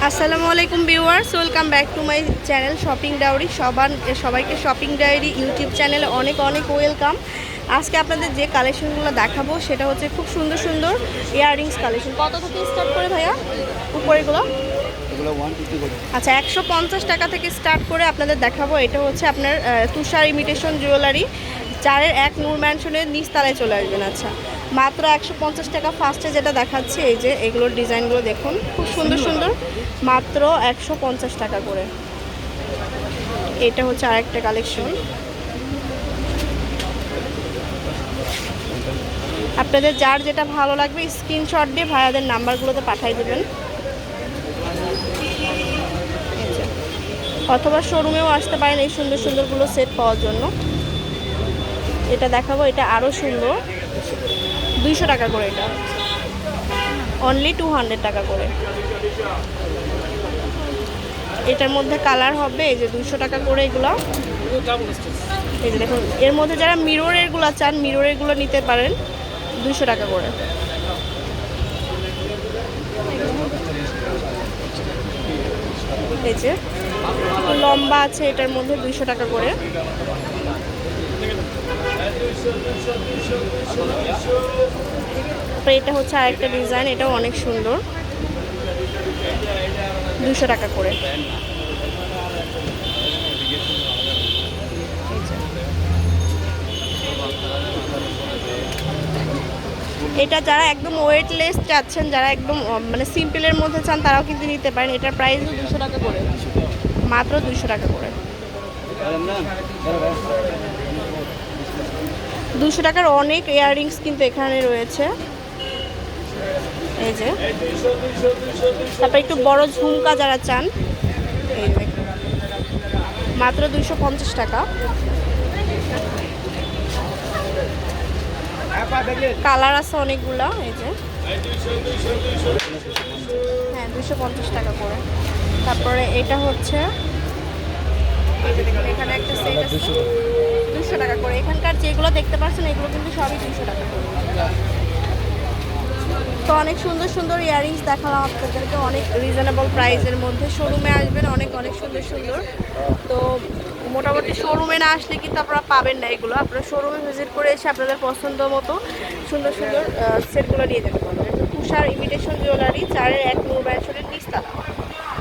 আসসালামু আলাইকুম viewers, welcome back to my channel shopping diary. সবাইকে শপিং ডায়েরি ইউটিউব চ্যানেলে অনেক অনেক ওয়েলকাম। আজকে আপনাদের যে কালেকশনগুলো দেখাবো সেটা হচ্ছে খুব সুন্দর সুন্দর ইয়াররিংস কালেকশন। কত থেকে স্টার্ট করে ভাইয়া উপরেগুলো? আচ্ছা, 150 টাকা থেকে স্টার্ট করে আপনাদের দেখাবো। এটা হচ্ছে আপনার তুষার ইমিটেশন জুয়েলারি, 4-এর 1 নূর ম্যানশনের নিচতলায় চলে আসবেন। আচ্ছা, মাত্র 150 টাকা। ফার্স্টে যেটা দেখাচ্ছি এই যে এগুলোর ডিজাইনগুলো দেখুন, খুব সুন্দর সুন্দর, মাত্র 150 টাকা করে। এটা হচ্ছে আরেকটা কালেকশন। আপনাদের যার যেটা ভালো লাগবে স্ক্রিনশট দিয়ে ভাইয়াদের নাম্বারগুলোতে পাঠিয়ে দেবেন, অথবা শোরুমেও আসতে পারেন এই সুন্দর সুন্দরগুলো সেট পাওয়ার জন্য। এটা দেখাবো, এটা আরও সুন্দর, 200 টাকা করে। এটা অনলি 200 টাকা করে। এটার মধ্যে কালার হবে এই যে 200 টাকা করে এগুলো। এই যে দেখুন, এর মধ্যে যারা মিররেরগুলো চান মিররেরগুলো নিতে পারেন 200 টাকা করে। এই যে লম্বা আছে, এটার মধ্যে 200 টাকা করে। এটা হচ্ছে আরেকটা ডিজাইন, এটাও অনেক সুন্দর, 200 টাকা করে। এটা যারা একদম ওয়েটলেস চাচ্ছেন, যারা একদম মানে সিম্পলের মধ্যে চান তারাও কিন্তু নিতে পারেন। এটার প্রাইসও 200 টাকা করে, মাত্র 200 টাকা করে। 200 টাকার অনেক ইয়াররিংস কিন্তু এখানে রয়েছে। এই যে তারপর একটু বড় ঝুমকা যারা চান, এই যে মাত্র 250 টাকা। কালার আছে অনেকগুলা। এই যে হ্যাঁ, 250 টাকা করে। তারপরে এটা হচ্ছে এখানে একটা সেট আছে 200 টাকা করে। এখানকার যেগুলো দেখতে পাচ্ছেন এগুলো কিন্তু সবই 200 টাকা করে। তো অনেক সুন্দর সুন্দর ইয়াররিংস দেখালাম আপনাদেরকে অনেক রিজনেবল প্রাইসের মধ্যে। শোরুমে আসবেন, অনেক অনেক সুন্দর সুন্দর। তো মোটামুটি শোরুমে না আসলে কিন্তু আপনারা পাবেন না এগুলো। আপনারা শোরুমে ভিজিট করে এসে আপনাদের পছন্দ মতো সুন্দর সুন্দর সেটগুলো নিয়ে যেতে পারবেন। তুষার ইমিটেশন জুয়েলারি, 4-এর 1 নূর ম্যানশনের নিচতলা।